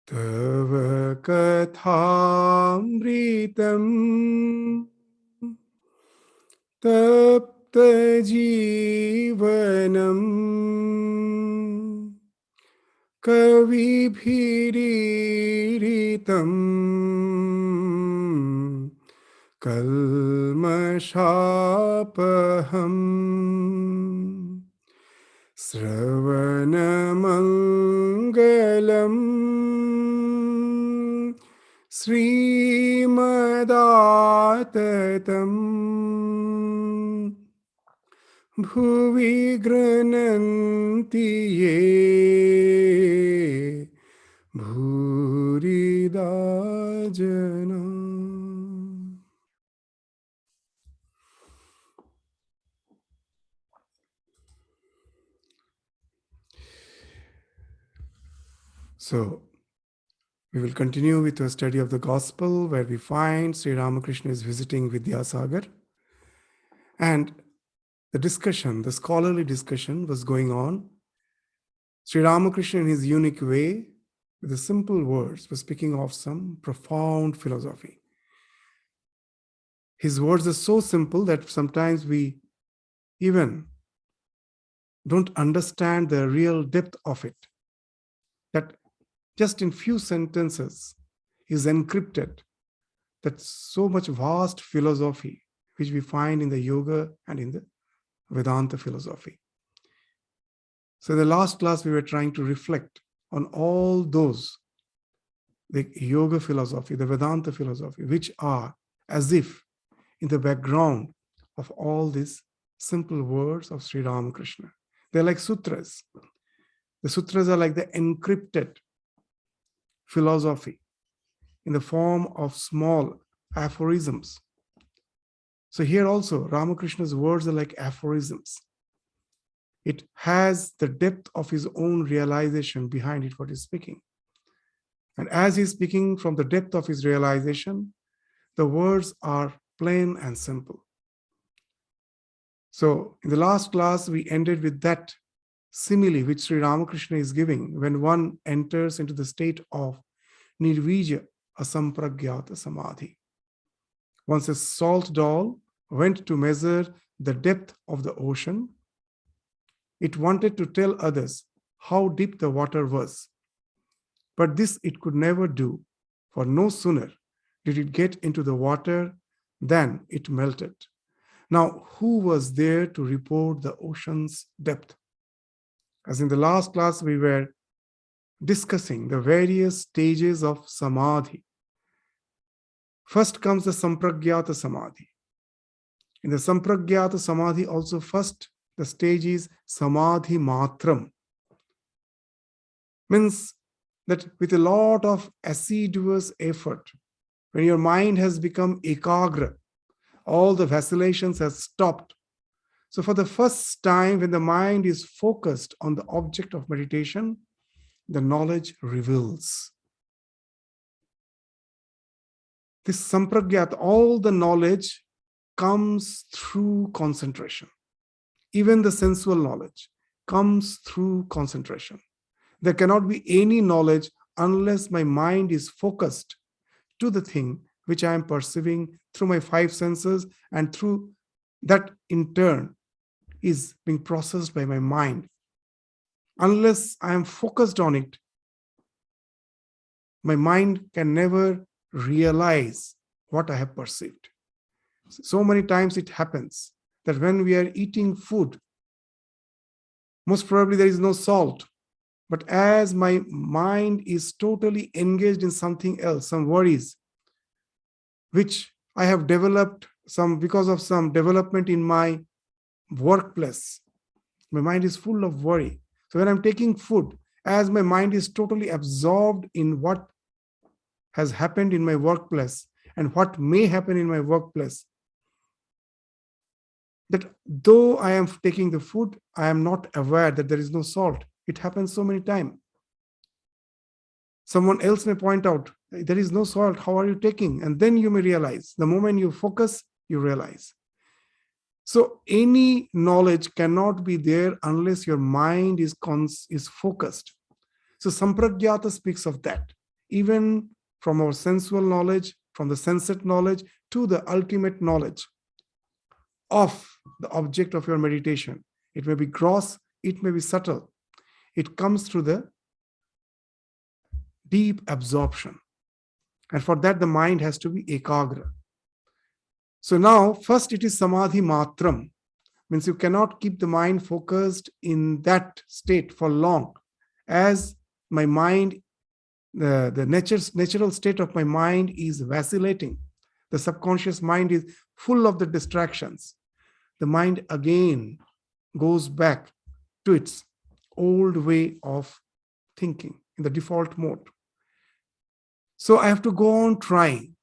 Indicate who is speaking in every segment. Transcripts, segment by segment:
Speaker 1: Tava kathamritam tapta jivanam kavibhiriritam kalmashapaham Sravanamangalam Srimadaatatam Bhuvi Grananti Ye Bhurida Jana. So, we will continue with a study of the Gospel where we find Sri Ramakrishna is visiting Vidyasagar, and the discussion, the scholarly discussion was going on. Sri Ramakrishna in his unique way, with the simple words, was speaking of some profound philosophy. His words are so simple that sometimes we even don't understand the real depth of it. That just in few sentences is encrypted that so much vast philosophy which we find in the yoga and in the Vedanta philosophy. So in the last class, we were trying to reflect on all those, the yoga philosophy, the Vedanta philosophy, which are as if in the background of all these simple words of Sri Ramakrishna. They're like sutras. The sutras are like the encrypted philosophy in the form of small aphorisms. So here also, Ramakrishna's words are like aphorisms. It has the depth of his own realization behind it, what he's speaking. And as he's speaking from the depth of his realization, the words are plain and simple. So in the last class, we ended with that simile which Sri Ramakrishna is giving when one enters into the state of Nirvija Sampragyata Samadhi. Once a salt doll went to measure the depth of the ocean, it wanted to tell others how deep the water was. But this it could never do, for no sooner did it get into the water than it melted. Now, who was there to report the ocean's depth? As in the last class, we were discussing the various stages of Samadhi. First comes the Sampragyata Samadhi. In the Sampragyata Samadhi, also first the stage is Samadhi Matram. Means that with a lot of assiduous effort, when your mind has become ekagra, all the vacillations have stopped. So for the first time, when the mind is focused on the object of meditation, the knowledge reveals. This Sampragyat, all the knowledge comes through concentration. Even the sensual knowledge comes through concentration. There cannot be any knowledge unless my mind is focused to the thing which I am perceiving through my five senses, and through that in turn is being processed by my mind. Unless I am focused on it, my mind can never realize what I have perceived. So many times it happens that when we are eating food, most probably there is no salt, but as my mind is totally engaged in something else, some worries, which I have developed because of some development in my workplace, my mind is full of worry. So when I'm taking food, as my mind is totally absorbed in what has happened in my workplace and what may happen in my workplace, that though I am taking the food, I am not aware that there is no salt. It happens so many times. Someone else may point out, there is no salt, how are you taking? And then you may realize, the moment you focus, you realize. So any knowledge cannot be there unless your mind is focused. So Sampragyata speaks of that. even from our sensual knowledge, from the sensate knowledge to the ultimate knowledge of the object of your meditation. It may be gross, it may be subtle. It comes through the deep absorption. And for that, the mind has to be ekagra. So now, first it is samadhi matram, means you cannot keep the mind focused in that state for long. As my mind, the natural state of my mind is vacillating. The subconscious mind is full of the distractions. The mind again goes back to its old way of thinking in the default mode. So I have to go on trying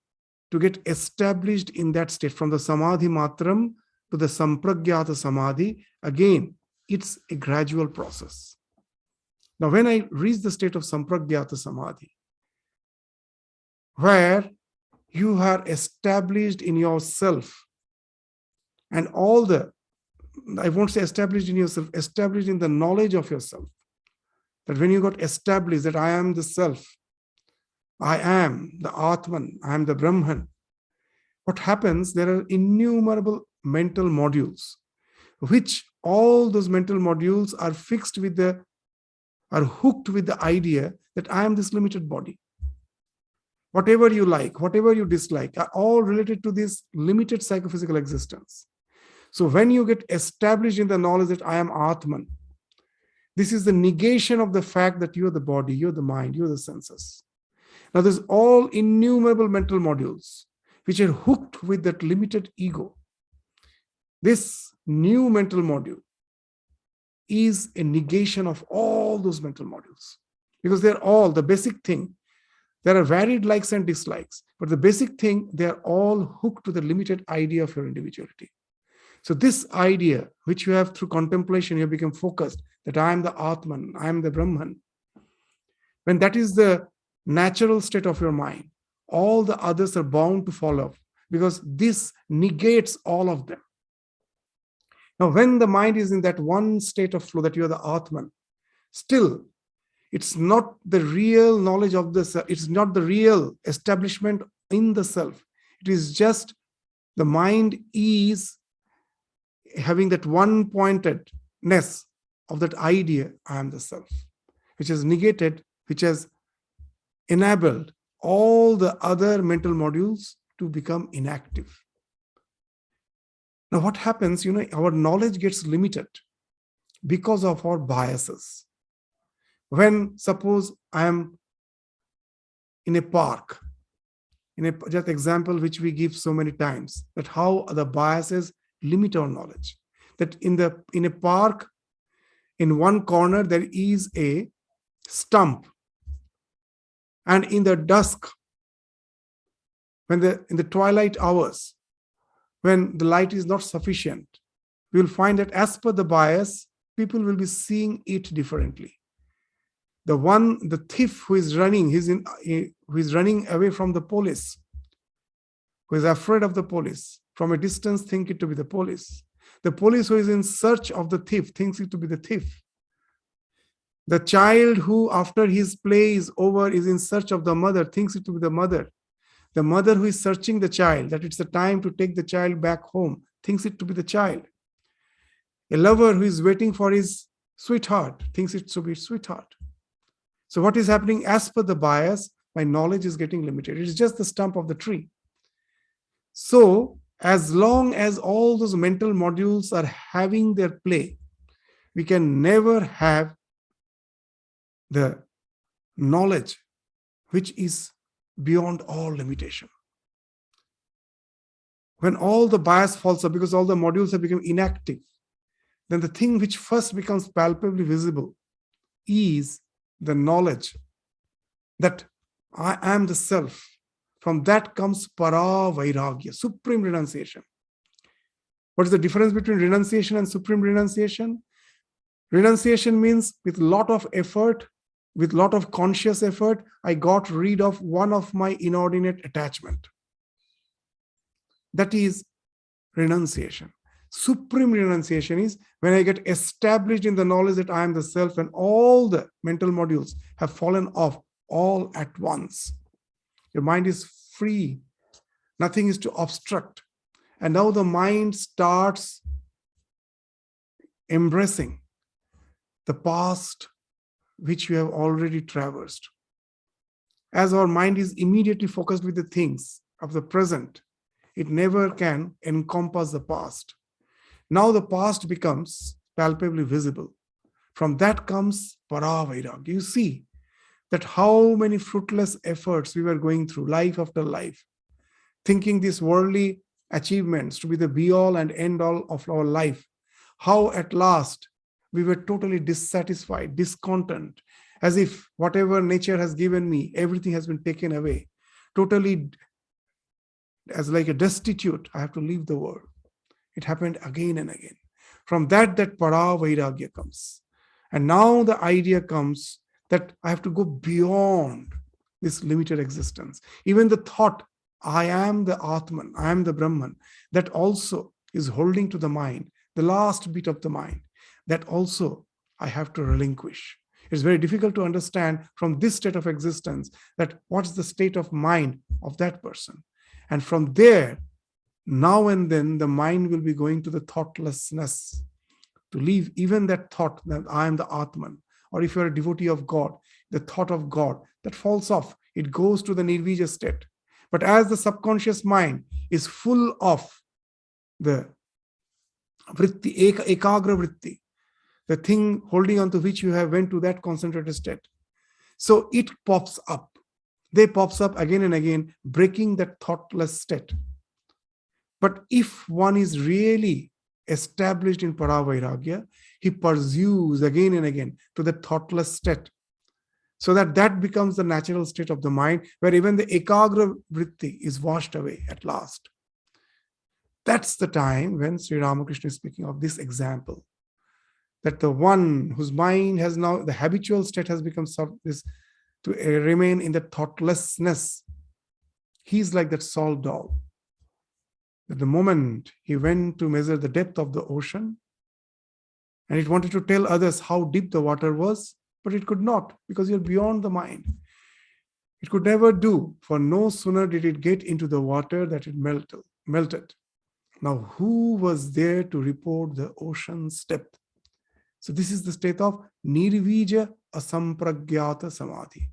Speaker 1: to get established in that state from the samadhi matram to the Sampragyata Samadhi. Again, it's a gradual process. Now, when I reach the state of Sampragyata Samadhi, where you are established in yourself, and all the, I won't say established in yourself, established in the knowledge of yourself, that when you got established that I am the self, I am the Atman, I am the Brahman, what happens, there are innumerable mental modules, which all those mental modules are fixed with are hooked with the idea that I am this limited body. Whatever you like, whatever you dislike, are all related to this limited psychophysical existence. So when you get established in the knowledge that I am Atman, this is the negation of the fact that you're the body, you're the mind, you're the senses. Now there's all innumerable mental modules which are hooked with that limited ego. This new mental module is a negation of all those mental modules, because they're all the basic thing. There are varied likes and dislikes, but the basic thing, they're all hooked to the limited idea of your individuality. So this idea, which you have through contemplation, you have become focused that I am the Atman, I am the Brahman. When that is the natural state of your mind, all the others are bound to follow, because this negates all of them. Now, when the mind is in that one state of flow, that you are the Atman, still, it's not the real knowledge of the self. It's not the real establishment in the self. It is just the mind is having that one pointedness of that idea, I am the self, which is negated, which has enabled all the other mental modules to become inactive. Now, what happens, our knowledge gets limited because of our biases. When, suppose, I am in a park, just example which we give so many times, that how the biases limit our knowledge. That in a park, in one corner, there is a stump. And in the dusk, in the twilight hours, when the light is not sufficient, we will find that as per the bias, people will be seeing it differently. The thief who is running, who is running away from the police, who is afraid of the police, from a distance think it to be the police. The police who is in search of the thief thinks it to be the thief. The child who, after his play is over, is in search of the mother, thinks it to be the mother. The mother who is searching the child, that it's the time to take the child back home, thinks it to be the child. A lover who is waiting for his sweetheart thinks it to be sweetheart. So what is happening? As per the bias, my knowledge is getting limited. It's just the stump of the tree. So as long as all those mental modules are having their play, we can never have the knowledge which is beyond all limitation. When all the bias falls up, because all the modules have become inactive, then the thing which first becomes palpably visible is the knowledge that I am the self. From that comes para vairagya, supreme renunciation. What is the difference between renunciation and supreme renunciation? Renunciation means with a lot of effort, with a lot of conscious effort, I got rid of one of my inordinate attachment. That is renunciation. Supreme renunciation is when I get established in the knowledge that I am the self and all the mental modules have fallen off. all at once. Your mind is free. Nothing is to obstruct. And now the mind starts embracing the past which you have already traversed. As our mind is immediately focused with the things of the present, it never can encompass the past. Now the past becomes palpably visible. From that comes para-vairagya. You see that how many fruitless efforts we were going through, life after life, thinking these worldly achievements to be the be-all and end-all of our life. How at last we were totally dissatisfied, discontent, as if whatever nature has given me, everything has been taken away. Totally as like a destitute, I have to leave the world. It happened again and again. From that para-vairagya comes. And now the idea comes that I have to go beyond this limited existence. Even the thought, I am the Atman, I am the Brahman, that also is holding to the mind, the last bit of the mind, that also I have to relinquish. It's very difficult to understand from this state of existence that what's the state of mind of that person. And from there, now and then the mind will be going to the thoughtlessness, to leave even that thought that I am the Atman, or if you're a devotee of God, the thought of God, that falls off. It goes to the nirvija state. But as the subconscious mind is full of the vritti, ekagra vritti, the thing holding on to which you have went to that concentrated state, so it pops up. They pops up again and again, breaking that thoughtless state. But if one is really established in para-vairagya, he pursues again and again to the thoughtless state, so that becomes the natural state of the mind, where even the ekagra vritti is washed away at last. That's the time when Sri Ramakrishna is speaking of this example, that the one whose mind has now, the habitual state has become this, to remain in the thoughtlessness. He's like that salt doll. At the moment he went to measure the depth of the ocean, and it wanted to tell others how deep the water was, but it could not, because you're beyond the mind. It could never do, for no sooner did it get into the water that it melted. Now, who was there to report the ocean's depth? So this is the state of nirvija Sampragyata Samadhi.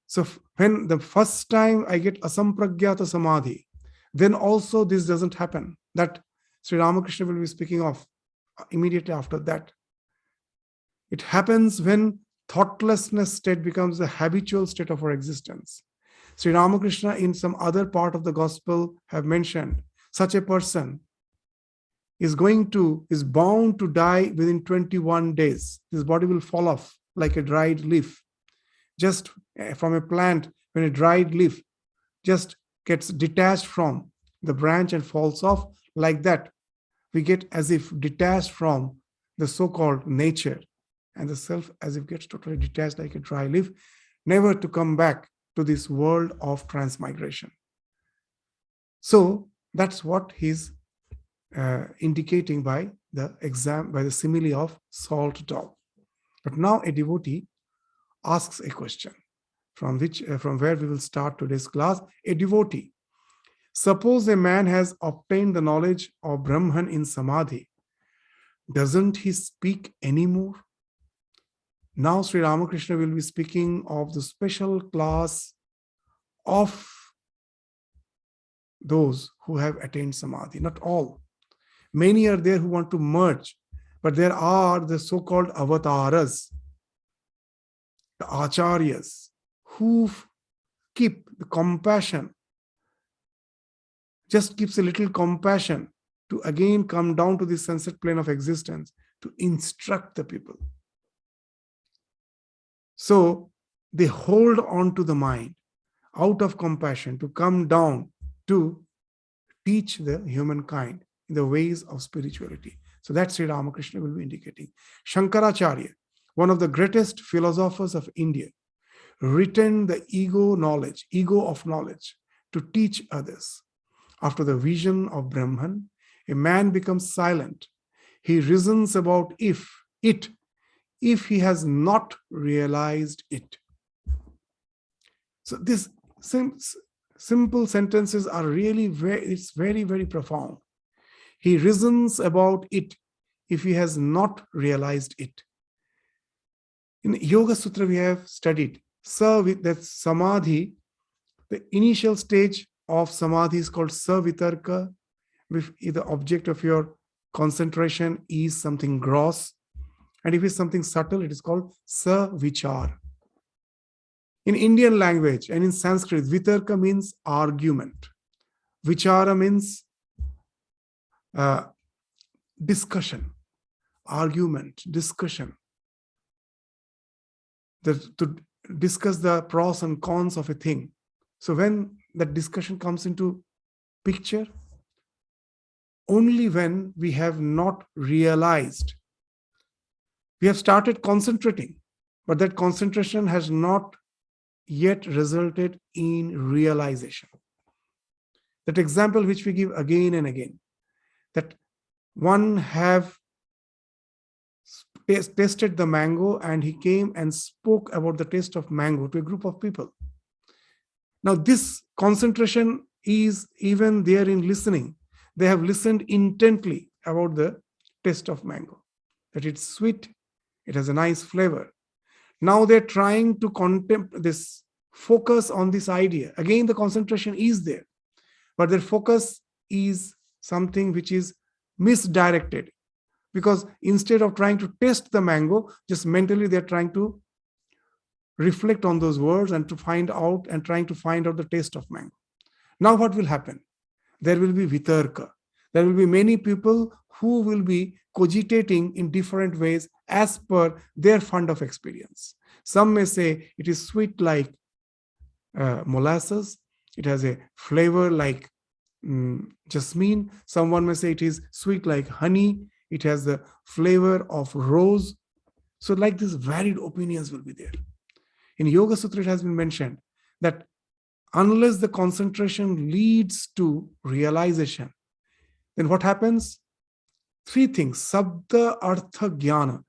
Speaker 1: So when the first time I get Sampragyata Samadhi, then also this doesn't happen. That Sri Ramakrishna will be speaking of immediately after that. It happens when thoughtlessness state becomes the habitual state of our existence. Sri Ramakrishna in some other part of the gospel have mentioned such a person is bound to die within 21 days. His body will fall off like a dried leaf. Just from a plant, when a dried leaf just gets detached from the branch and falls off, like that, we get as if detached from the so-called nature, and the self as if gets totally detached like a dry leaf, never to come back to this world of transmigration. So that's what he's indicating by the simile of salt doll. But now a devotee asks a question from where we will start today's class. A devotee: suppose a man has obtained the knowledge of Brahman in Samadhi, doesn't he speak anymore? Now Sri Ramakrishna will be speaking of the special class of those who have attained Samadhi. Not all. Many are there who want to merge, but there are the so-called avataras, the acharyas, who keep the compassion, just keeps a little compassion to again come down to the sunset plane of existence to instruct the people. So they hold on to the mind out of compassion to come down to teach the humankind in the ways of spirituality. So that's Sri Ramakrishna will be indicating. Shankaracharya, one of the greatest philosophers of India, retained the ego of knowledge to teach others. After the vision of Brahman, a man becomes silent. He reasons about if he has not realized it. So these simple sentences are really it's very, very profound. He reasons about it if he has not realized it. In the Yoga Sutra, we have studied that samadhi, the initial stage of samadhi is called savitarka. If the object of your concentration is something gross, and if it's something subtle, it is called savichar. In Indian language and in Sanskrit, vitarka means argument. Vichara means discussion, argument, discussion. To discuss the pros and cons of a thing. So when that discussion comes into picture, only when we have not realized, we have started concentrating, but that concentration has not yet resulted in realization. That example which we give again and again, that one have tasted the mango and he came and spoke about the taste of mango to a group of people. Now this concentration is even there in listening. They have listened intently about the taste of mango, that it's sweet, it has a nice flavor. Now they're trying to focus on this idea. Again, the concentration is there, but their focus is something which is misdirected. Because instead of trying to taste the mango, just mentally they're trying to reflect on those words and trying to find out the taste of mango. Now what will happen? There will be vitarka. There will be many people who will be cogitating in different ways as per their fund of experience. Some may say it is sweet like molasses. It has a flavor like jasmine. Someone may say it is sweet like honey. It has the flavor of rose. So like this, varied opinions will be there. In Yoga Sutra, it has been mentioned that unless the concentration leads to realization, then what happens? Three things: sabda, artha, jnana.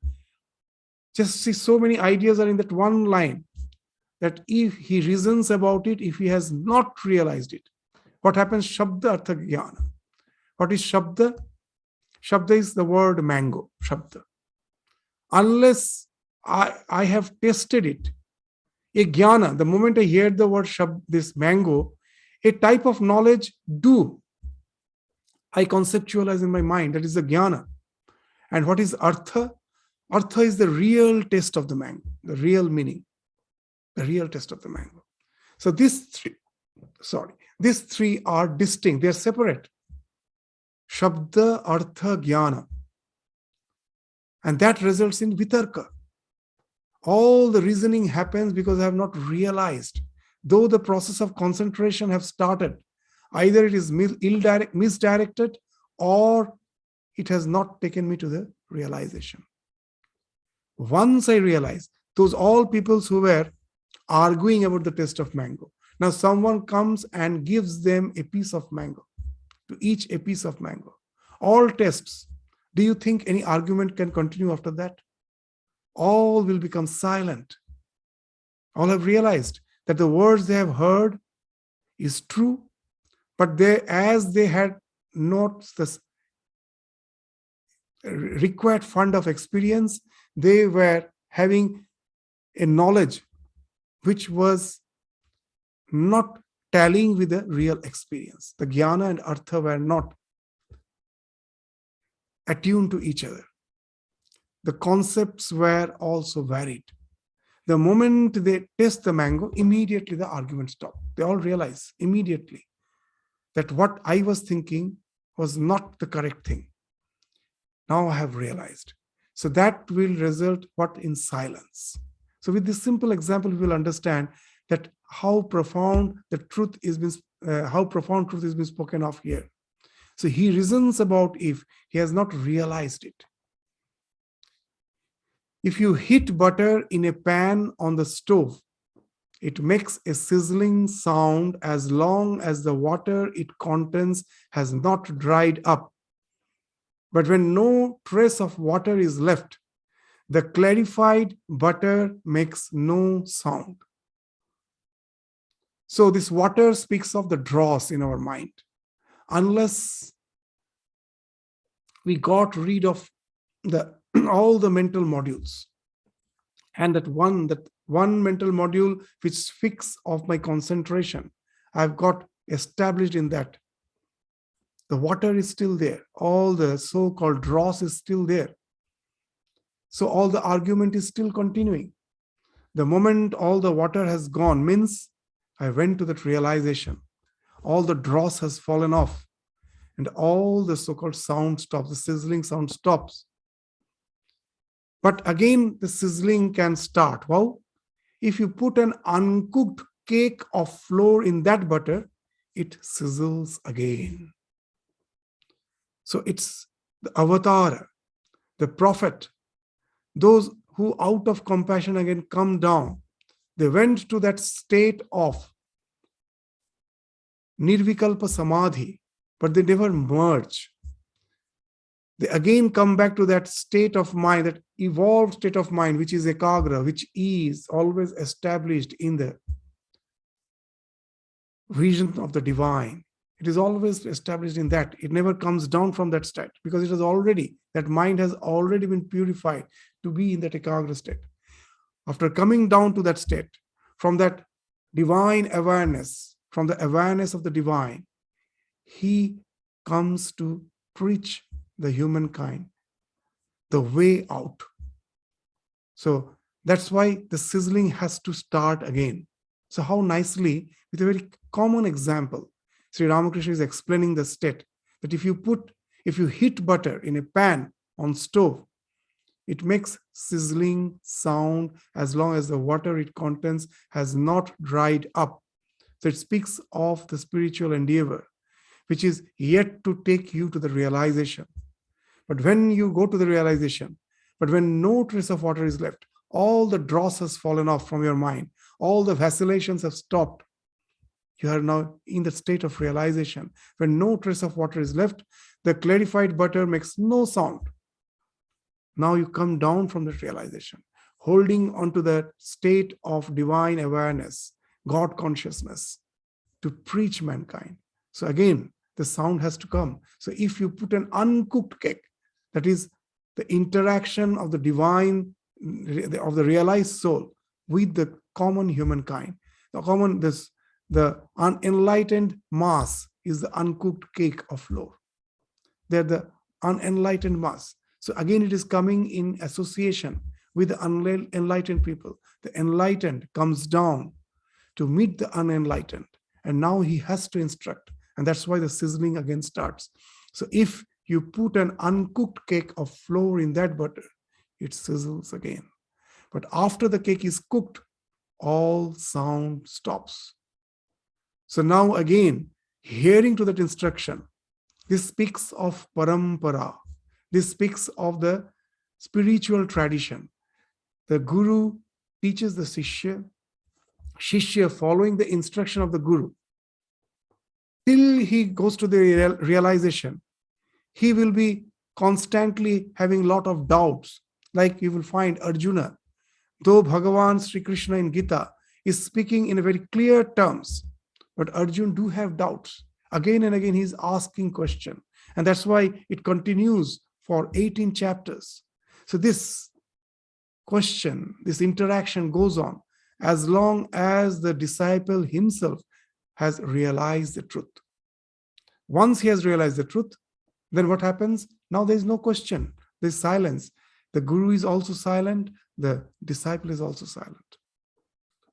Speaker 1: Just see, so many ideas are in that one line, that if he reasons about it, if he has not realized it, what happens? Shabda, artha, jnana. What is shabda? Shabda is the word mango, shabda. Unless I have tasted it, a jnana, the moment I hear the word this mango, a type of knowledge I conceptualize in my mind, that is the jnana. And what is artha? Artha is the real taste of the mango, the real meaning, the real taste of the mango. So these three are distinct, they are separate. Shabda, artha, jnana. And that results in vitarka. All the reasoning happens because I have not realized. Though the process of concentration have started, either it is misdirected or it has not taken me to the realization. Once I realize, those all people who were arguing about the taste of mango, now someone comes and gives them a piece of mango, to each a piece of mango. All tests. Do you think any argument can continue after that? All will become silent. All have realized that the words they have heard is true, but as they had not the required fund of experience, they were having a knowledge which was not tallying with the real experience. The jnana and artha were not attuned to each other. The concepts were also varied. The moment they taste the mango, immediately the argument stopped. They all realize immediately that what I was thinking was not the correct thing. Now I have realized. So that will result in silence. So with this simple example, we will understand that how profound truth is being spoken of here. So he reasons about if he has not realized it. If you heat butter in a pan on the stove, it makes a sizzling sound as long as the water it contains has not dried up. But when no trace of water is left, the clarified butter makes no sound. So this water speaks of the dross in our mind. Unless we got rid of the all the mental modules, and that one mental module which fix of my concentration, I've got established in that, the water is still there, all the so-called dross is still there, so all the argument is still continuing. The moment all the water has gone means I went to that realization, all the dross has fallen off, and all the so-called sound stops, the sizzling sound stops. But again, the sizzling can start. Well, if you put an uncooked cake of flour in that butter, it sizzles again. So it's the avatar, the prophet, those who out of compassion again come down. They went to that state of nirvikalpa samadhi, but they never merge. They again come back to that state of mind, that evolved state of mind, which is ekagra, which is always established in the region of the divine. It is always established in that. It never comes down from that state because it is already, that mind has already been purified to be in that ekagra state. After coming down to that state, from that divine awareness, from the awareness of the divine, he comes to preach the humankind the way out. So that's why the sizzling has to start again. So how nicely, with a very common example, Sri Ramakrishna is explaining the state that if you hit butter in a pan on stove, it makes sizzling sound as long as the water it contains has not dried up. So it speaks of the spiritual endeavor, which is yet to take you to the realization. But when you go to the realization, but when no trace of water is left, all the dross has fallen off from your mind, all the vacillations have stopped, you are now in the state of realization. When no trace of water is left, the clarified butter makes no sound. Now you come down from that realization, holding onto that state of divine awareness, God consciousness, to preach mankind. So again, the sound has to come. So if you put an uncooked cake, that is the interaction of the divine, of the realized soul with the common humankind, the unenlightened mass is the uncooked cake of flour. They're the unenlightened mass. So again, it is coming in association with the unenlightened people. The enlightened comes down to meet the unenlightened, and now he has to instruct, and that's why the sizzling again starts. So if you put an uncooked cake of flour in that butter, it sizzles again. But after the cake is cooked, all sound stops. So now again, hearing to that instruction, this speaks of parampara. This speaks of the spiritual tradition. The guru teaches the shishya following the instruction of the guru, till he goes to the realization. He will be constantly having a lot of doubts. Like you will find Arjuna, though Bhagavan Sri Krishna in Gita is speaking in a very clear terms, but Arjuna do have doubts. Again and again, he's asking question. And that's why it continues for 18 chapters. So this question, this interaction goes on as long as the disciple himself has realized the truth. Once he has realized the truth, then what happens? Now there is no question. There is silence. The guru is also silent. The disciple is also silent.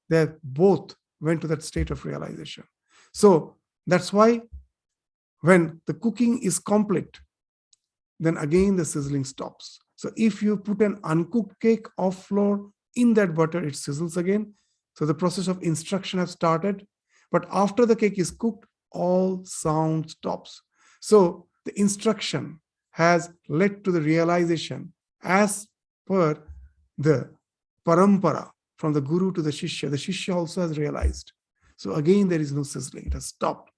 Speaker 1: They both went to that state of realization. So that's why when the cooking is complete, then again the sizzling stops. So if you put an uncooked cake of flour in that butter, it sizzles again. So the process of instruction has started. But after the cake is cooked, all sound stops. So the instruction has led to the realization as per the parampara, from the guru to the shishya. The shishya also has realized. So again, there is no sizzling. It has stopped.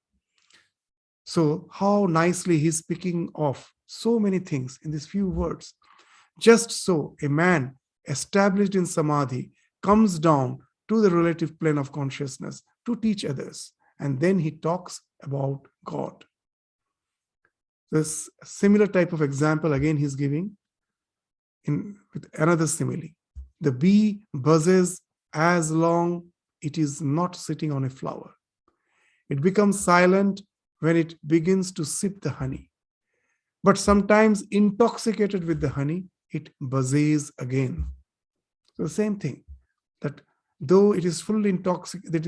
Speaker 1: So how nicely he's speaking of so many things in these few words. Just so a man established in samadhi comes down to the relative plane of consciousness to teach others. And then he talks about God. This similar type of example again he's giving with another simile. The bee buzzes as long it is not sitting on a flower. It becomes silent when it begins to sip the honey. But sometimes intoxicated with the honey, it buzzes again. So the same thing, that though it is fully intoxicated,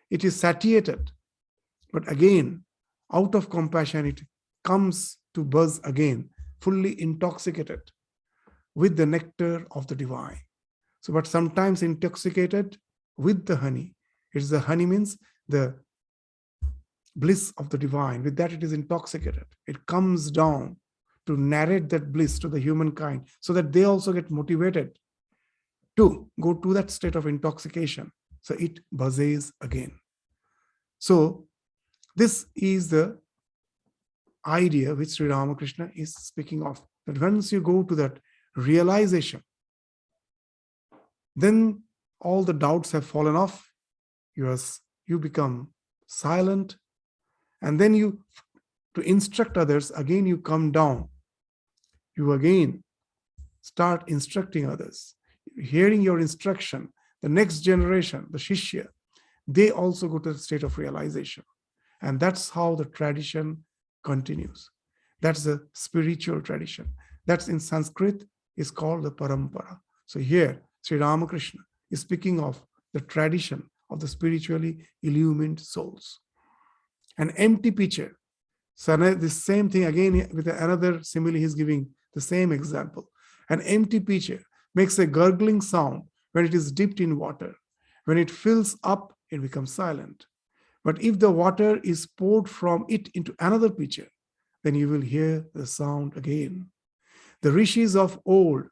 Speaker 1: it is satiated, but again, out of compassion, it comes to buzz again, fully intoxicated with the nectar of the divine. So, but sometimes intoxicated with the honey. It's the honey means the bliss of the divine. With that, it is intoxicated. It comes down to narrate that bliss to the humankind so that they also get motivated to go to that state of intoxication. So it buzzes again. So this is the idea which Sri Ramakrishna is speaking of, that once you go to that realization, then all the doubts have fallen off. You become silent, and then you, to instruct others, again you come down. You again start instructing others. Hearing your instruction, the next generation, the Shishya, they also go to the state of realization. And that's how the tradition continues. That's the spiritual tradition. That's in Sanskrit is called the parampara. So here, Sri Ramakrishna is speaking of the tradition of the spiritually illumined souls. An empty pitcher. So the same thing again with another simile, he's giving the same example. An empty pitcher makes a gurgling sound when it is dipped in water. When it fills up, it becomes silent. But if the water is poured from it into another pitcher, then you will hear the sound again. The Rishis of old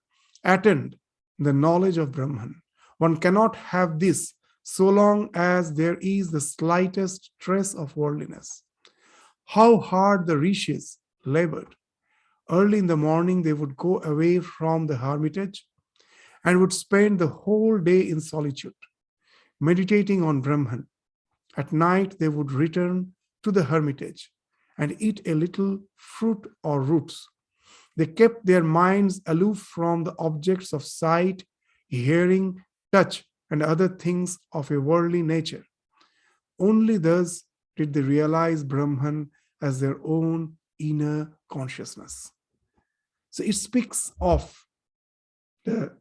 Speaker 1: attained the knowledge of Brahman. One cannot have this so long as there is the slightest trace of worldliness. How hard the Rishis labored. Early in the morning, they would go away from the hermitage and would spend the whole day in solitude, meditating on Brahman. At night, they would return to the hermitage and eat a little fruit or roots. They kept their minds aloof from the objects of sight, hearing, touch, and other things of a worldly nature. Only thus did they realize Brahman as their own inner consciousness. So it speaks of the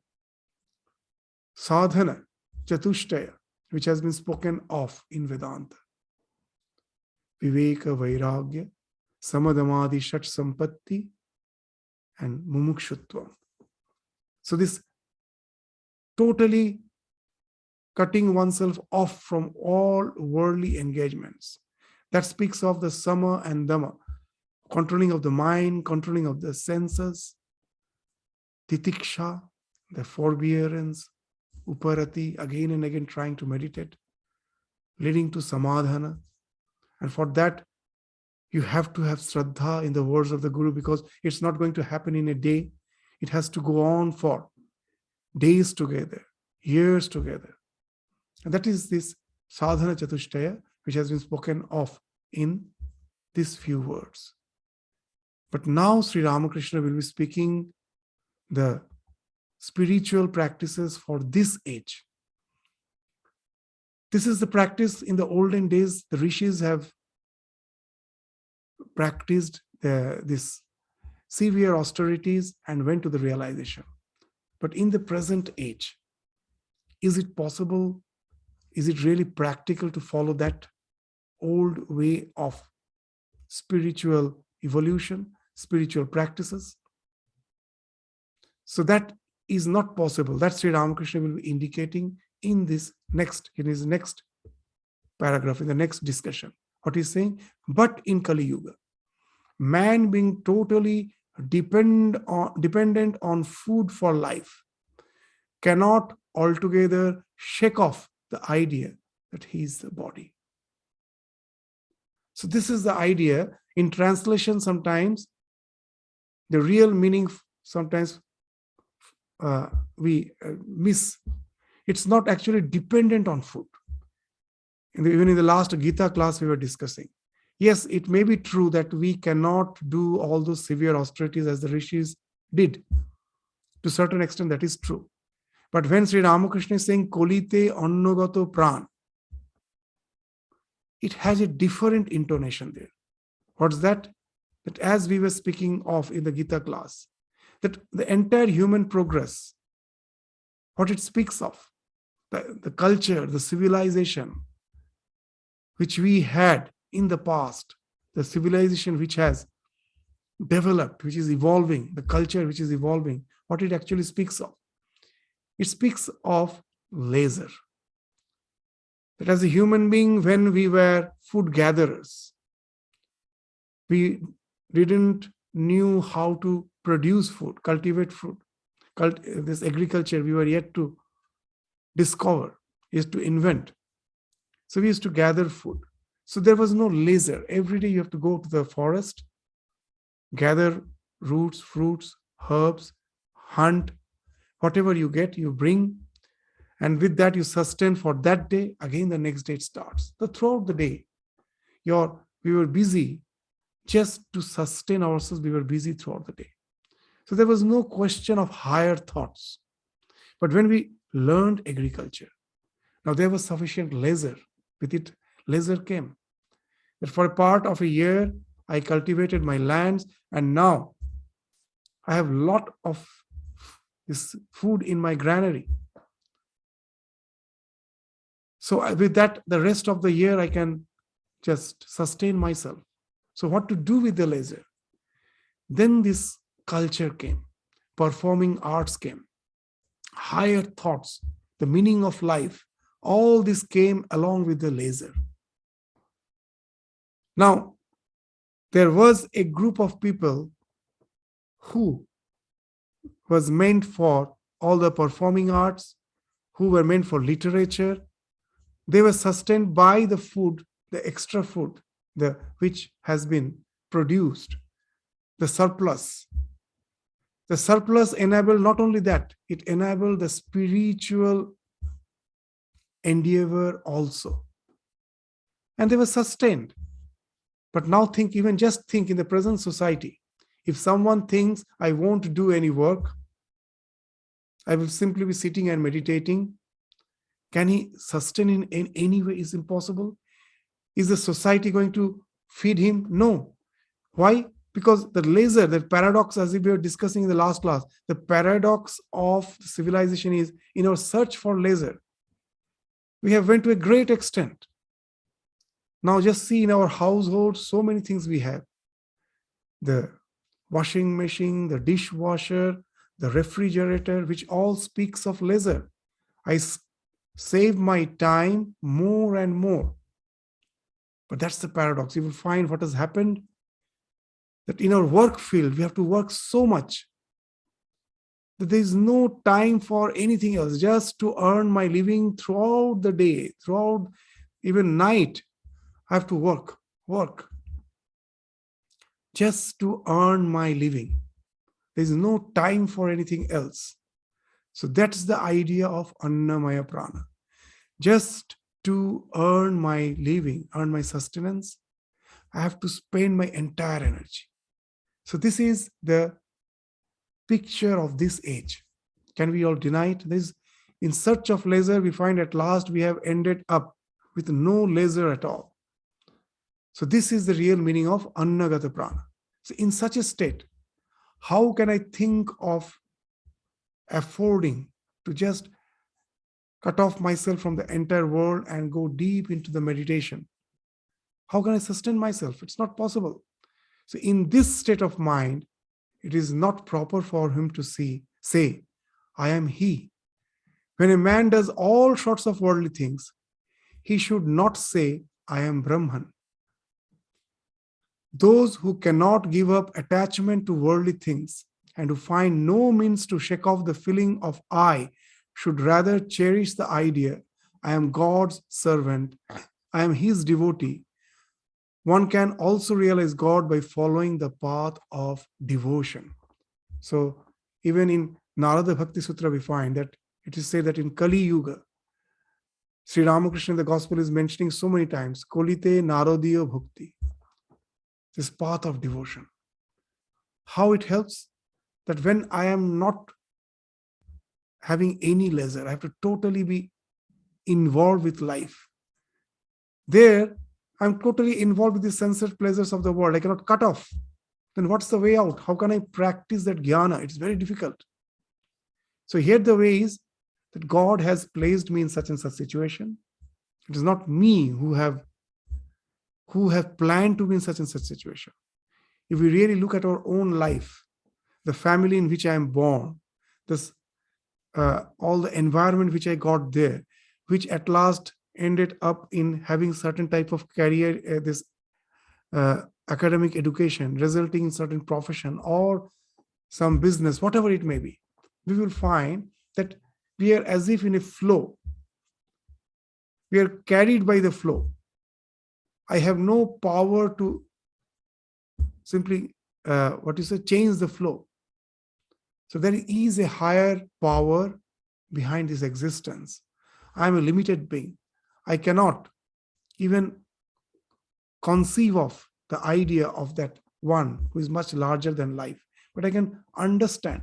Speaker 1: sadhana, chatushtaya, which has been spoken of in Vedanta. Viveka, Vairagya, Samadhamadi, Shat Sampatti, and Mumukshutva. So this totally cutting oneself off from all worldly engagements. That speaks of the sama and dhamma, controlling of the mind, controlling of the senses, titiksha, the forbearance, uparati, again and again trying to meditate, leading to samadhana. And for that, you have to have shraddha in the words of the Guru, because it's not going to happen in a day. It has to go on for days together, years together. And that is this sadhana chatushtaya, which has been spoken of in these few words. But now Sri Ramakrishna will be speaking the spiritual practices for this age. This is the practice in the olden days. The Rishis have practiced this severe austerities and went to the realization. But in the present age, is it possible? Is it really practical to follow that old way of spiritual evolution, spiritual practices? So that is not possible. That Sri Ramakrishna will be indicating in his next paragraph, in the next discussion. What he's saying, but in Kali Yuga, man being totally dependent on food for life cannot altogether shake off the idea that he is the body. So this is the idea. In translation, sometimes the real meaning sometimes we miss. It's not actually dependent on food. Even in the last Gita class we were discussing. Yes, it may be true that we cannot do all those severe austerities as the Rishis did. To a certain extent, that is true. But when Sri Ramakrishna is saying Kolite Annogato Pran, it has a different intonation there. What's that? That as we were speaking of in the Gita class, that the entire human progress, what it speaks of, the culture, the civilization, which we had in the past, the civilization which has developed, which is evolving, the culture which is evolving, what it actually speaks of. It speaks of leisure. That as a human being, when we were food gatherers, we didn't knew how to produce food, cultivate food. This agriculture we were yet to discover, is to invent. So we used to gather food. So there was no leisure. Every day you have to go to the forest, gather roots, fruits, herbs, hunt, whatever you get, you bring. And with that, you sustain for that day. Again, the next day it starts. So throughout the day, we were busy just to sustain ourselves. We were busy throughout the day. So there was no question of higher thoughts. But when we learned agriculture, now there was sufficient leisure. With it, leisure came. That for a part of a year, I cultivated my lands, and now I have a lot of this food in my granary. So with that, the rest of the year, I can just sustain myself. So what to do with the leisure? Then this culture came, performing arts came, higher thoughts, the meaning of life, all this came along with the leisure. Now, there was a group of people who was meant for all the performing arts, who were meant for literature. They were sustained by the food, the extra food, which has been produced, the surplus. The surplus enabled not only that, it enabled the spiritual endeavor also. And they were sustained. But now just think in the present society, if someone thinks, I won't do any work, I will simply be sitting and meditating, can he sustain in any way? Is impossible. Is the society going to feed him? No. Why? Because the leisure, the paradox, as we were discussing in the last class, the paradox of civilization is in our search for leisure, we have went to a great extent. Now just see in our household, so many things we have. The washing machine, the dishwasher, the refrigerator, which all speaks of leisure. I save my time more and more. But that's the paradox. You will find what has happened, that in our work field, we have to work so much that there is no time for anything else, just to earn my living throughout the day, throughout even night. I have to work, just to earn my living. There is no time for anything else. So that's the idea of Annamaya Prana. Just to earn my living, earn my sustenance, I have to spend my entire energy. So this is the picture of this age. Can we all deny it? In search of leisure, we find at last we have ended up with no leisure at all. So this is the real meaning of Annagata Prana. So in such a state, how can I think of affording to just cut off myself from the entire world and go deep into the meditation? How can I sustain myself? It's not possible. So in this state of mind, it is not proper for him to say, I am he. When a man does all sorts of worldly things, he should not say, I am Brahman. Those who cannot give up attachment to worldly things and who find no means to shake off the feeling of I should rather cherish the idea, I am God's servant, I am his devotee. One can also realize God by following the path of devotion. So even in Narada Bhakti Sutra, we find that it is said that in Kali Yuga, Sri Ramakrishna in the Gospel is mentioning so many times, Kolite Narodiyo Bhukti, this path of devotion. How it helps? That when I am not having any leisure, I have to totally be involved with life. There, I'm totally involved with the sensuous pleasures of the world. I cannot cut off. Then what's the way out? How can I practice that jnana? It's very difficult. So here the way is that God has placed me in such and such situation. It is not me who have planned to be in such and such situation. If we really look at our own life, the family in which I am born, this all the environment which I got there, which at last ended up in having certain type of career, this academic education, resulting in certain profession or some business, whatever it may be, we will find that we are as if in a flow. We are carried by the flow. I have no power to simply, change the flow. So there is a higher power behind this existence. I am a limited being. I cannot even conceive of the idea of that one who is much larger than life. But I can understand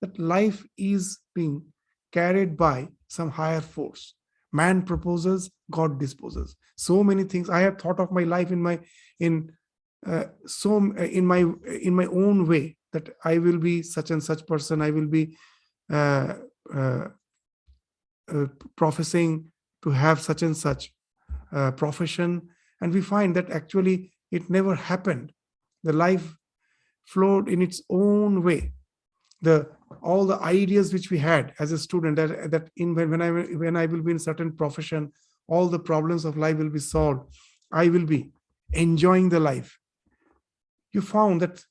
Speaker 1: that life is being carried by some higher force. Man proposes, God disposes. So many things I have thought of my life in my own way, that I will be such and such person. I will be professing to have such and such profession, and we find that actually it never happened. The life flowed in its own way. All the ideas which we had as a student, that when I will be in certain profession, all the problems of life will be solved. I will be enjoying the life. You found that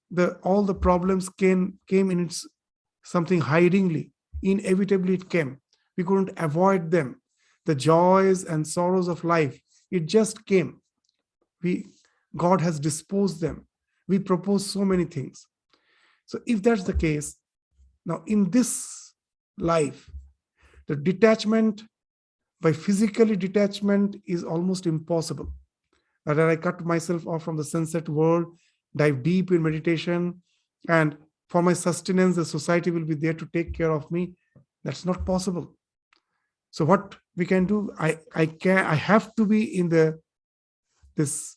Speaker 1: all the problems came in its something hidingly. Inevitably it came. We couldn't avoid them. The joys and sorrows of life, it just came. God has disposed them. We propose so many things. So if that's the case, now in this life, the detachment, by physically detachment, is almost impossible. That I cut myself off from the sunset world, dive deep in meditation, and for my sustenance, the society will be there to take care of me. That's not possible. So what we can do, I have to be in this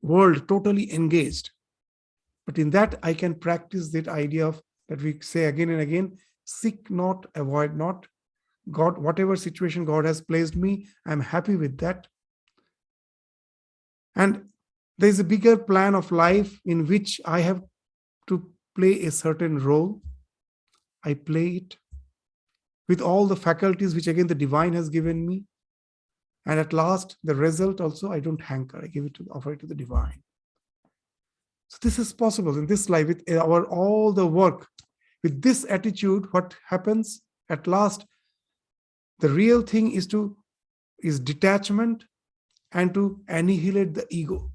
Speaker 1: world totally engaged. But in that, I can practice that idea of that we say again and again: seek not, avoid not. God, whatever situation God has placed me, I'm happy with that. And there's a bigger plan of life in which I have to play a certain role. I play it with all the faculties which again the divine has given me. And at last, the result also, I don't hanker. I give it offer it to the divine. So this is possible in this life with all the work. With this attitude, what happens at last? The real thing is detachment and to annihilate the ego.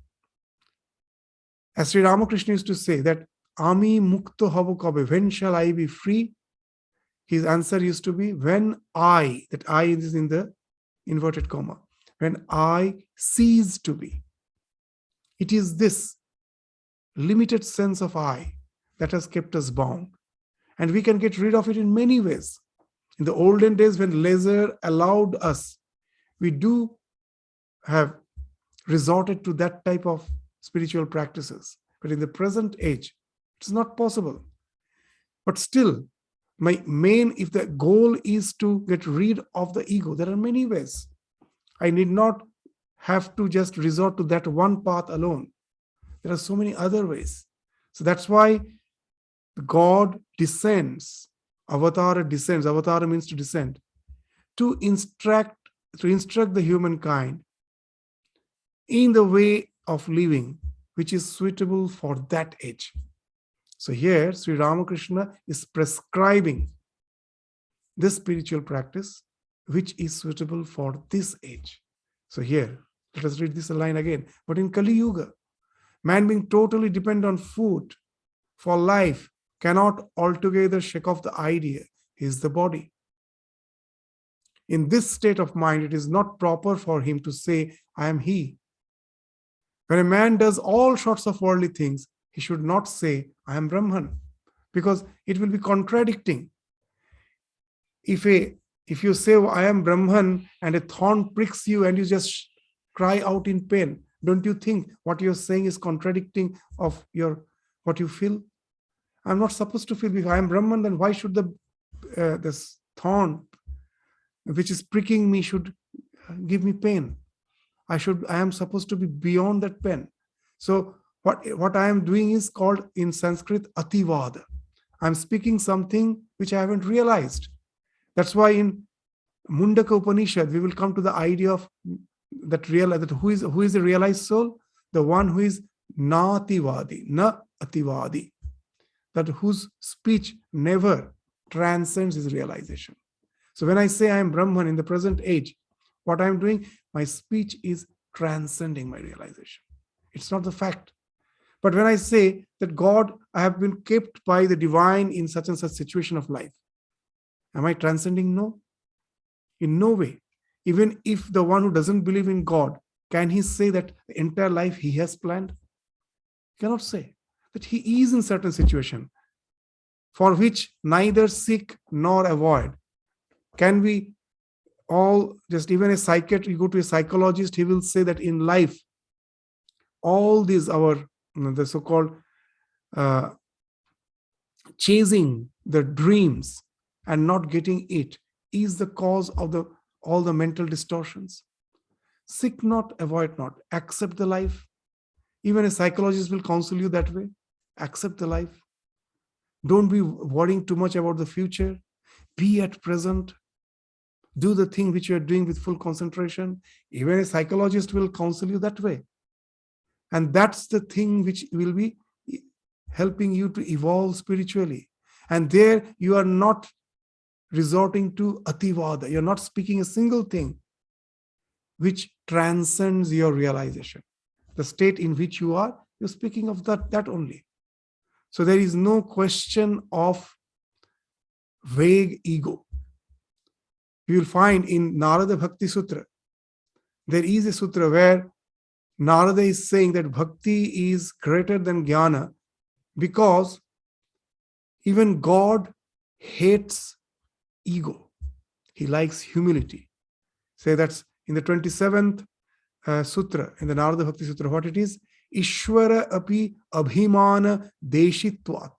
Speaker 1: As Sri Ramakrishna used to say that, Ami mukto habo kabe, when shall I be free? His answer used to be, when I, that I is in the inverted comma, when I cease to be. It is this limited sense of I that has kept us bound. And we can get rid of it in many ways. In the olden days, when leisure allowed us, we do have resorted to that type of spiritual practices. But in the present age, it's not possible. But still, if the goal is to get rid of the ego, there are many ways. I need not have to just resort to that one path alone. There are so many other ways. So that's why God descends. Avatara descends. Avatara means to descend. To instruct the humankind in the way of living which is suitable for that age. So here, Sri Ramakrishna is prescribing this spiritual practice which is suitable for this age. So here, let us read this line again. But in Kali Yuga, man being totally dependent on food for life cannot altogether shake off the idea he is the body. In this state of mind, it is not proper for him to say, I am he. When a man does all sorts of worldly things, he should not say, I am Brahman, because it will be contradicting. If you say, I am Brahman, and a thorn pricks you and you just cry out in pain, don't you think what you're saying is contradicting of what you feel? I'm not supposed to feel. If I am Brahman, then why should this thorn which is pricking me should give me pain? I am supposed to be beyond that pain. So what I am doing is called in Sanskrit ativada. I'm speaking something which I haven't realized. That's why in Mundaka Upanishad we will come to the idea of that who is a realized soul? The one who is nativadi, na ativadi, that whose speech never transcends his realization. So when I say I am Brahman in the present age, what I am doing, my speech is transcending my realization. It's not the fact. But when I say that God, I have been kept by the divine in such and such situation of life, am I transcending? No. In no way. Even if the one who doesn't believe in God, can he say that the entire life he has planned? He cannot say that he is in certain situation for which neither seek nor avoid. Can we all, just even a psychiatrist, you go to a psychologist, he will say that in life, all these the so-called chasing the dreams and not getting it is the cause of all the mental distortions. Seek not, avoid not, accept the life. Even a psychologist will counsel you that way. Accept the life. Don't be worrying too much about the future. Be at present. Do the thing which you are doing with full concentration. Even a psychologist will counsel you that way. And that's the thing which will be helping you to evolve spiritually. And there you are not resorting to ativada. You're not speaking a single thing which transcends your realization. The state in which you are, you're speaking of that only. So there is no question of vague ego. You will find in Narada Bhakti Sutra, there is a sutra where Narada is saying that bhakti is greater than jnana because even God hates ego. He likes humility. Say that's in the 27th sutra, in the Narada Bhakti Sutra, what it is? Ishvara api abhimana deshitvat,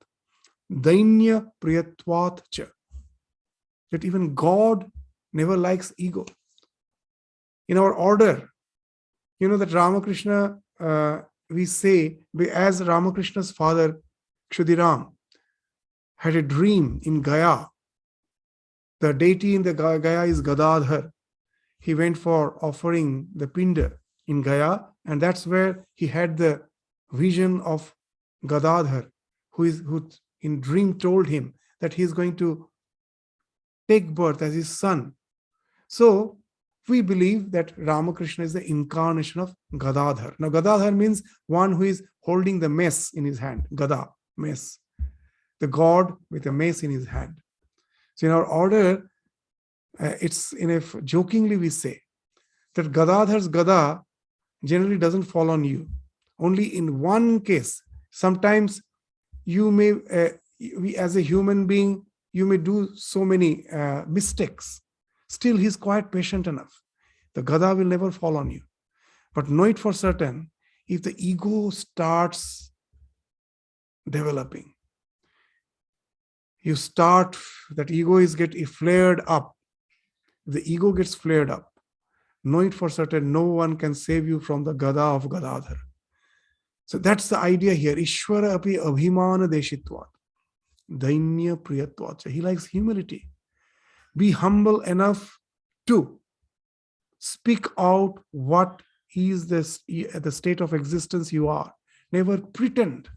Speaker 1: dainya priyatvat cha. That even God never likes ego. In our order, you know that Ramakrishna, we say, as Ramakrishna's father, Kshudiram, had a dream in Gaya. The deity in the Gaya is Gadadhar. He went for offering the Pinda in Gaya, and that's where he had the vision of Gadadhar, who in dream told him that he is going to take birth as his son. So we believe that Ramakrishna is the incarnation of Gadadhar. Now Gadadhar means one who is holding the mace in his hand. Gada, mace. The god with a mace in his hand. So in our order, jokingly we say that Gadadhar's Gada generally doesn't fall on you. Only in one case, sometimes you may, as a human being, you may do so many mistakes. Still, he's quite patient enough. The Gada will never fall on you. But know it for certain, if the ego starts developing, that ego is flared up. The ego gets flared up. Know it for certain, no one can save you from the Gada of Gadadhar. So that's the idea here. Ishvara api abhimana deshitvat, dainya priyatvat. He likes humility. Be humble enough to speak out what is the state of existence you are. Never pretend.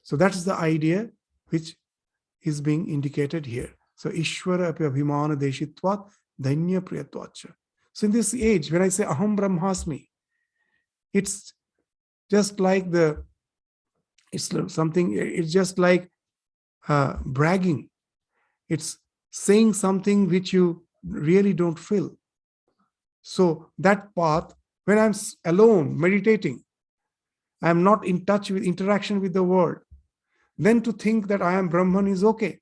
Speaker 1: So that's the idea which is being indicated here. So Ishvara api abhimana deshitvat dainya priyatvacha. So in this age, when I say aham brahmasmi, it's just like it's just like bragging. It's saying something which you really don't feel. So that path, when I'm alone, meditating, I'm not in touch with interaction with the world, then to think that I am Brahman is okay.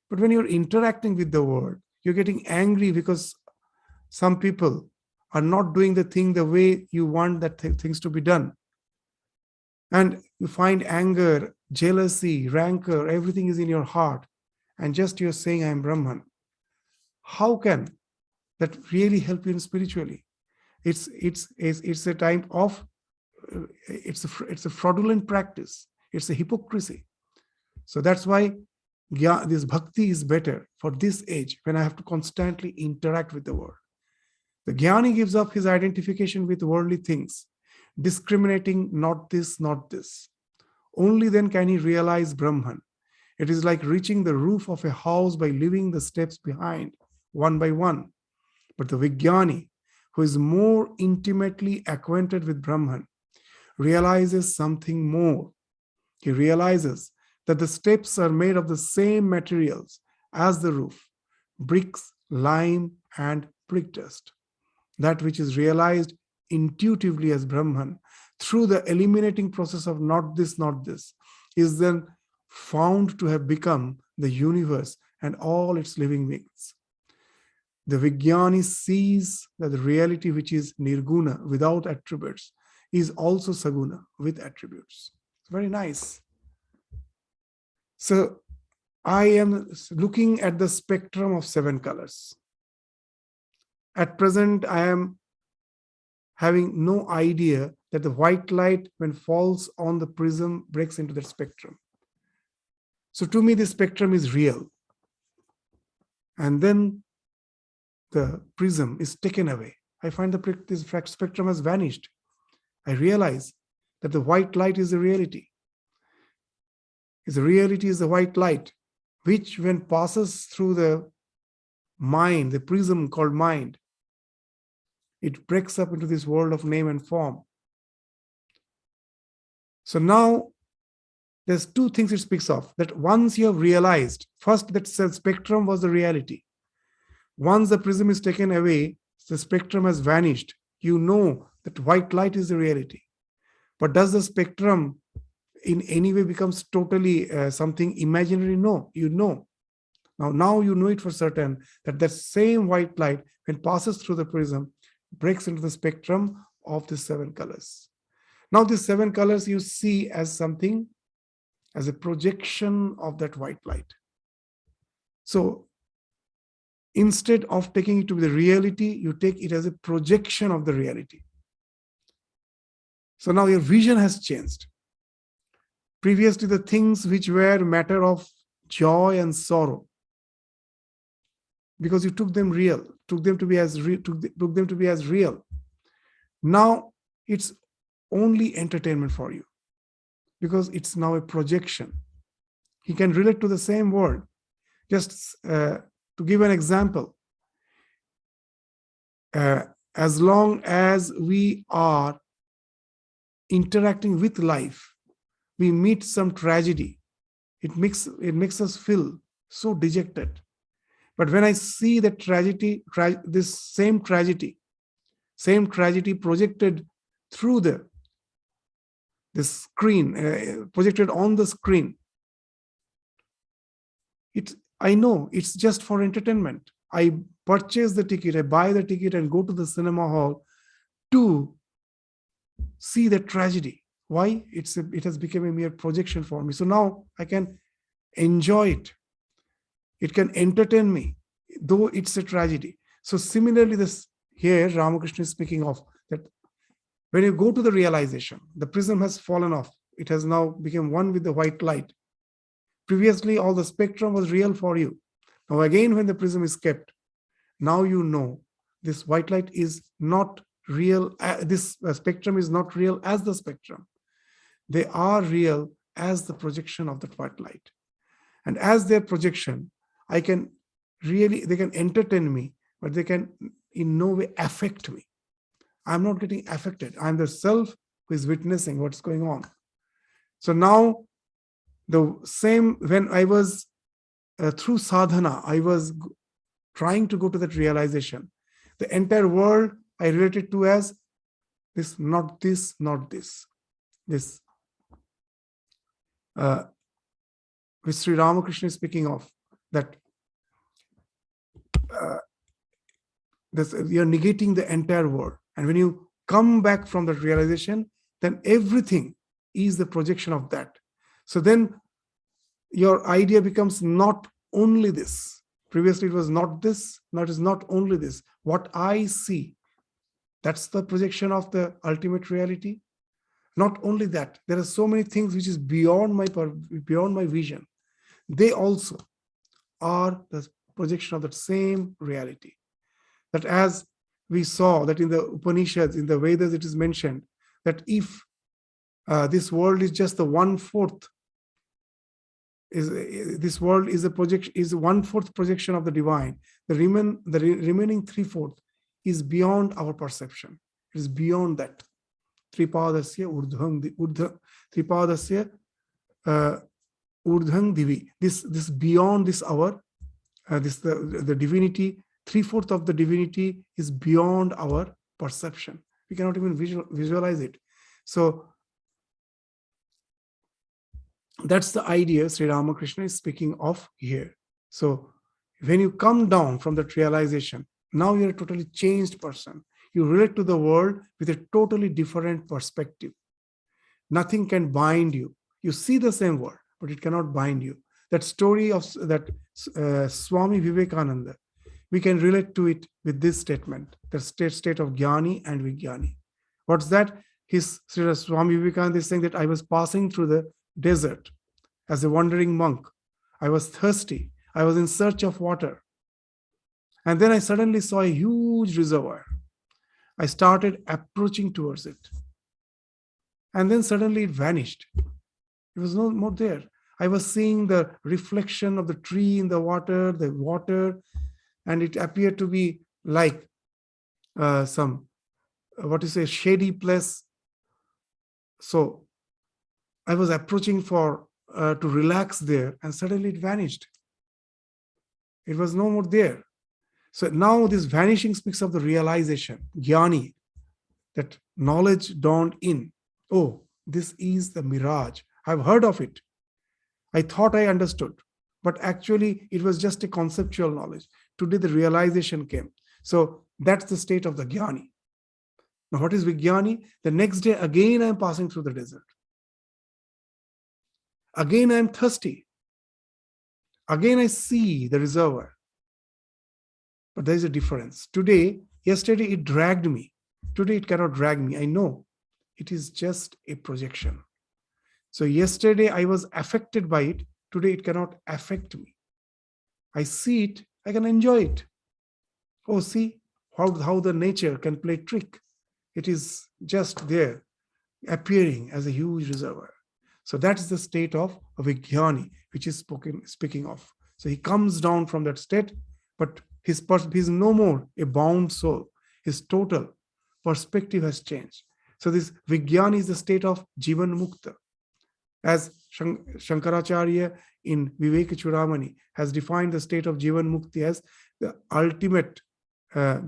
Speaker 1: But when you're interacting with the world, you're getting angry because some people are not doing the thing the way you want that things to be done. And you find anger, jealousy, rancor, everything is in your heart. And just you're saying, I am Brahman. How can that really help you spiritually? It's a type of, it's a fraudulent practice. It's a hypocrisy. So that's why this bhakti is better for this age when I have to constantly interact with the world. The jnani gives up his identification with worldly things, discriminating not this, not this. Only then can he realize Brahman. It is like reaching the roof of a house by leaving the steps behind, one by one. But the Vijnani, who is more intimately acquainted with Brahman, realizes something more. He realizes that the steps are made of the same materials as the roof, bricks, lime, and brick dust. That which is realized intuitively as Brahman through the eliminating process of not this, is then found to have become the universe and all its living beings. The Vijnani sees that the reality which is nirguna, without attributes, is also saguna, with attributes. It's very nice. So I am looking at the spectrum of 7 colors. At present, I am having no idea that the white light, when falls on the prism, breaks into that spectrum. So to me, this spectrum is real. And then the prism is taken away. I find this spectrum has vanished. I realize that the white light is the reality. The reality is the white light, which when passes through the mind, the prism called mind, it breaks up into this world of name and form. So now there's 2 things it speaks of. That once you have realized, first that spectrum was the reality. Once the prism is taken away, the spectrum has vanished. You know that white light is the reality. But does the spectrum in any way becomes totally something imaginary? No, you know. Now you know it for certain that that same white light, when passes through the prism, breaks into the spectrum of the 7 colors. Now these 7 colors you see as something, as a projection of that white light. So instead of taking it to be the reality, you take it as a projection of the reality. So now your vision has changed. Previously, the things which were matter of joy and sorrow, because you took them real, took them to be as real. Now it's only entertainment for you, because it's now a projection. He can relate to the same world. Just to give an example, as long as we are interacting with life, we meet some tragedy. It makes us feel so dejected. But when I see that tragedy, this same tragedy projected through the screen, projected on the screen, I know it's just for entertainment. I purchase the ticket, I buy the ticket and go to the cinema hall to see the tragedy. Why? It has become a mere projection for me. So now I can enjoy it. It can entertain me, though it's a tragedy. So similarly, this here Ramakrishna is speaking of that when you go to the realization, the prism has fallen off. It has now become one with the white light. Previously, all the spectrum was real for you. Now again, when the prism is kept, now you know this white light is not real. This spectrum is not real as the spectrum. They are real as the projection of that white light. And as their projection, they can entertain me, but they can in no way affect me. I'm not getting affected. I'm the self who is witnessing what's going on. So now the same, when I was through sadhana, I was trying to go to that realization. The entire world I relate it to as this, not this, not this. This, which Sri Ramakrishna is speaking of, that you're negating the entire world. And when you come back from that realization, then everything is the projection of that. So then your idea becomes not only this. Previously it was not this, now it is not only this. What I see, that's the projection of the ultimate reality. Not only that, there are so many things which is beyond my vision. They also are the projection of that same reality. That as we saw that in the Upanishads, in the Vedas, it is mentioned that if this world is just the 1/4, this world is a projection, is 1/4 projection of the divine. The remaining 3/4 is beyond our perception. It is beyond that. Tripadasya urdhang divi. This beyond this hour, the divinity, 3/4 of the divinity is beyond our perception. We cannot even visualize it. So that's the idea Sri Ramakrishna is speaking of here. So when you come down from that realization, now you're a totally changed person. You relate to the world with a totally different perspective. Nothing can bind you. You see the same world, but it cannot bind you. That story of that Swami Vivekananda, we can relate to it with this statement, the state of Jnani and Vijnani. What's that? Swami Vivekananda is saying that I was passing through the desert as a wandering monk. I was thirsty. I was in search of water. And then I suddenly saw a huge reservoir. I started approaching towards it. And then suddenly it vanished. It was no more there. I was seeing the reflection of the tree in the water, and it appeared to be like some, shady place. So I was approaching to relax there, and suddenly it vanished. It was no more there. So now this vanishing speaks of the realization, jnani, that knowledge dawned in. Oh, this is the mirage. I've heard of it. I thought I understood, but actually it was just a conceptual knowledge. Today the realization came. So that's the state of the jnani. Now what is vijnani? The next day again I'm passing through the desert. Again I'm thirsty. Again I see the reservoir. But there is a difference. Yesterday it dragged me. Today it cannot drag me. I know it is just a projection. So yesterday I was affected by it. Today it cannot affect me. I see it. I can enjoy it. Oh, see how the nature can play trick. It is just there, appearing as a huge reservoir. So that's the state of a vijnani, which is speaking of. So he comes down from that state, but he's no more a bound soul. His total perspective has changed. So this vijnani is the state of jivan mukta. As Shankaracharya in Vivek Chudamani has defined the state of jivan mukti as the ultimate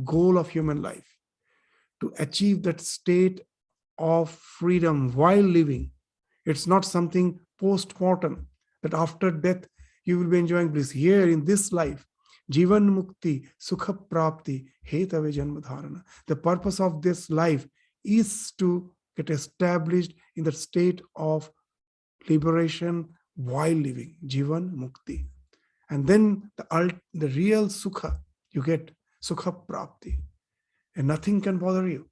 Speaker 1: goal of human life. To achieve that state of freedom while living. It's not something post-mortem, that after death you will be enjoying bliss. Here in this life, Jivan Mukti, Sukha Prapti, Hetave Janma Dharana. The purpose of this life is to get established in the state of liberation while living, Jivan Mukti. And then the real Sukha, you get Sukha Prapti. And nothing can bother you.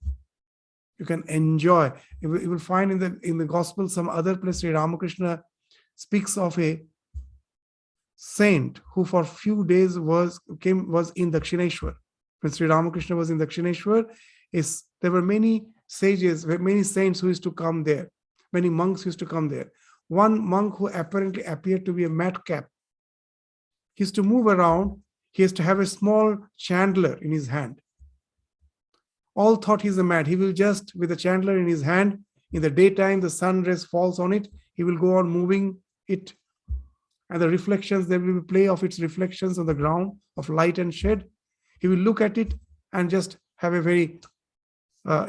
Speaker 1: You can enjoy. You will find in the gospel some other place Sri Ramakrishna speaks of a saint who for a few days was in Dakshineshwar. When Sri Ramakrishna was in Dakshineshwar, there were many sages, many saints who used to come there. Many monks used to come there. One monk who apparently appeared to be a madcap. He used to move around. He used to have a small chandelier in his hand. All thought he's a mad. He will just, with a chandelier in his hand, in the daytime, the sun rays falls on it. He will go on moving it. and the reflections, there will be play of its reflections on the ground of light and shade. He will look at it and just have a very,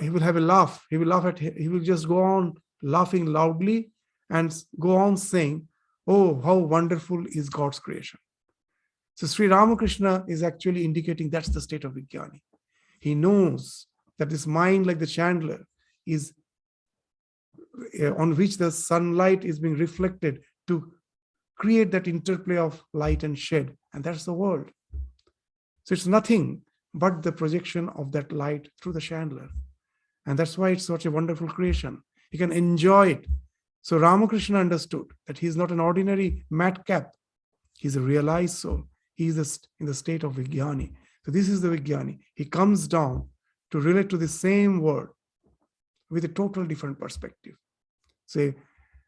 Speaker 1: he will have a laugh. He will laugh at, he will just go on laughing loudly and go on saying, oh, how wonderful is God's creation. So Sri Ramakrishna is actually indicating that's the state of Vijnani. He knows that this mind, like the chandelier, is on which the sunlight is being reflected to create that interplay of light and shade, and that's the world. So it's nothing but the projection of that light through the chandelier, and that's why it's such a wonderful creation. You can enjoy it. So Ramakrishna understood that he is not an ordinary madcap. He's a realized soul. He is in the state of Vijnani. So this is the Vijnani. He comes down to relate to the same world with a total different perspective. Say,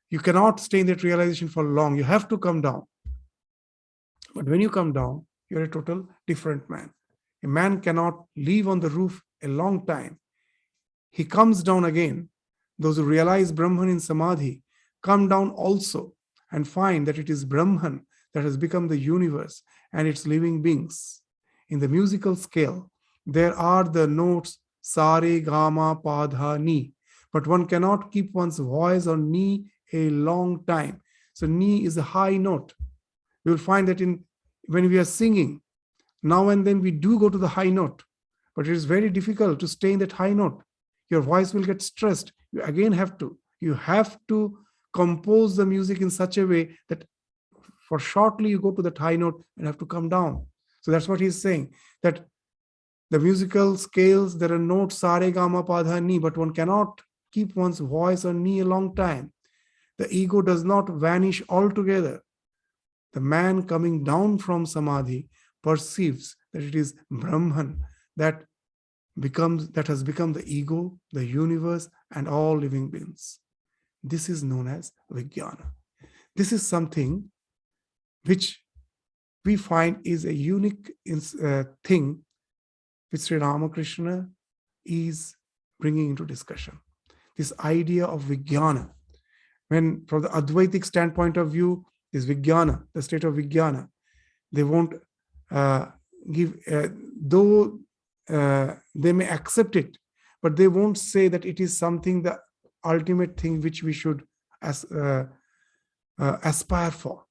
Speaker 1: you cannot stay in that realization for long. You have to come down. But when you come down, you're a total different man. A man cannot live on the roof a long time. He comes down again. Those who realize Brahman in Samadhi come down also and find that it is Brahman that has become the universe and its living beings. In the musical scale, there are the notes sa, re, ga, ma, pa, dha, ni. But one cannot keep one's voice on ni a long time. So ni is a high note. You will find that when we are singing, now and then we do go to the high note, but it is very difficult to stay in that high note. Your voice will get stressed. You again have to compose the music in such a way that for shortly you go to that high note and have to come down. So that's what he's saying, that the musical scales, there are notes sa, re, ga, ma, pa, dha, ni, but one cannot keep one's voice on ni a long time. The ego does not vanish altogether. The man coming down from Samadhi perceives that it is Brahman that has become the ego, the universe, and all living beings. This is known as Vijnana. This is something which we find is a unique thing which Sri Ramakrishna is bringing into discussion. This idea of Vijnana. When from the Advaitic standpoint of view, is Vijnana, the state of Vijnana. They won't though they may accept it, but they won't say that it is something, the ultimate thing which we should aspire for.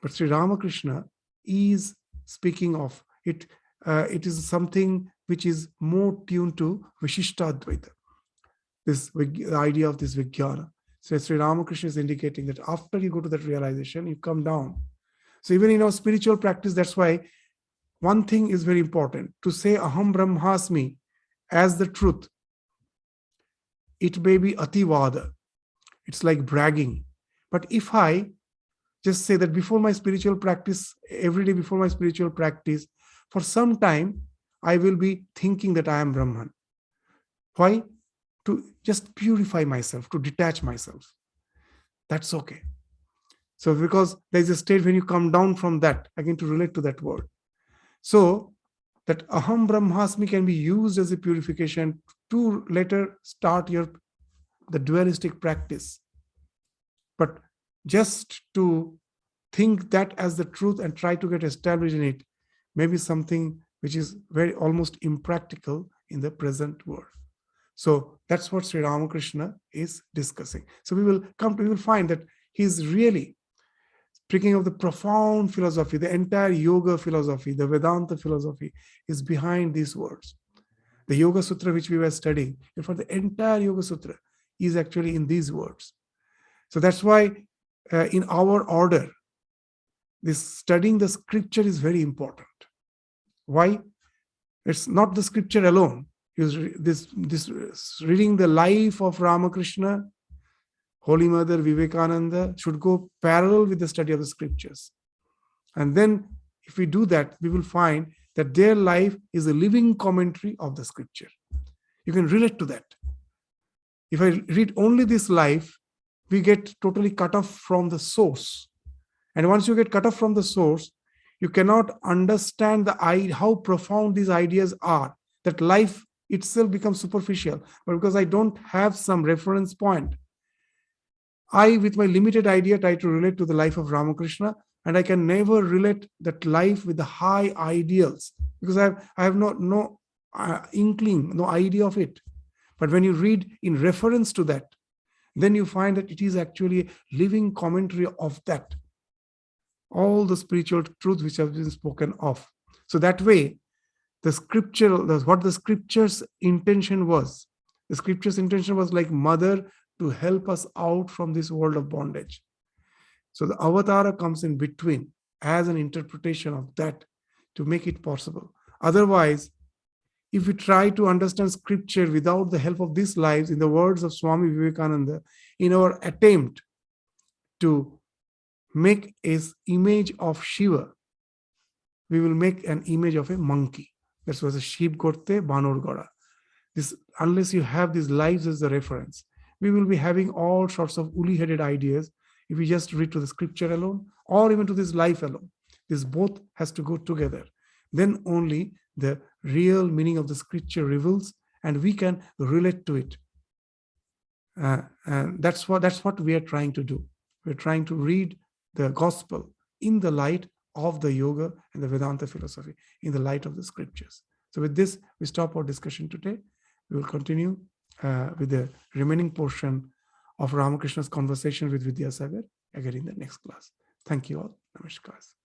Speaker 1: But Sri Ramakrishna is speaking of it. It is something which is more tuned to Vishishta Advaita. The idea of this Vijnana. So Sri Ramakrishna is indicating that after you go to that realization, you come down. So even in our spiritual practice, that's why one thing is very important. To say Aham Brahmasmi as the truth, it may be ativada. It's like bragging. But if I just say that before my spiritual practice, every day before my spiritual practice, for some time, I will be thinking that I am Brahman. Why? To just purify myself, to detach myself. That's okay. So because there is a state when you come down from that, again to relate to that word. So that Aham Brahmasmi can be used as a purification to later start the dualistic practice. But just to think that as the truth and try to get established in it may be something which is very almost impractical in the present world. So that's what Sri Ramakrishna is discussing. So we will find that he's really speaking of the profound philosophy, the entire yoga philosophy, the Vedanta philosophy is behind these words. The Yoga Sutra which we were studying, and for the entire Yoga Sutra is actually in these words. So that's why in our order, this studying the scripture is very important. Why? It's not the scripture alone. This reading the life of Ramakrishna, Holy Mother, Vivekananda should go parallel with the study of the scriptures. And then if we do that, we will find that their life is a living commentary of the scripture. You can relate to that. If I read only this life, we get totally cut off from the source. And once you get cut off from the source, you cannot understand how profound these ideas are, that life itself becomes superficial. But because I don't have some reference point, I, with my limited idea, try to relate to the life of Ramakrishna. and I can never relate that life with the high ideals, because I have no inkling, no idea of it. But when you read in reference to that, then you find that it is actually a living commentary of that, all the spiritual truths which have been spoken of. So that way, the scripture, what the scripture's intention was, the scripture's intention was like mother to help us out from this world of bondage. So the avatara comes in between as an interpretation of that to make it possible. Otherwise, if we try to understand scripture without the help of these lives, in the words of Swami Vivekananda, in our attempt to make an image of Shiva, we will make an image of a monkey. That's what the sheep korte banor gora. This, unless you have these lives as the reference, we will be having all sorts of woolly-headed ideas if we just read to the scripture alone, or even to this life alone. This both has to go together. Then only the real meaning of the scripture reveals, and we can relate to it. And that's what we are trying to do. We're trying to read the gospel in the light of the yoga and the Vedanta philosophy, in the light of the scriptures. So with this, we stop our discussion today. We will continue with the remaining portion of Ramakrishna's conversation with Vidyasagar again in the next class. Thank you all. Namaskar.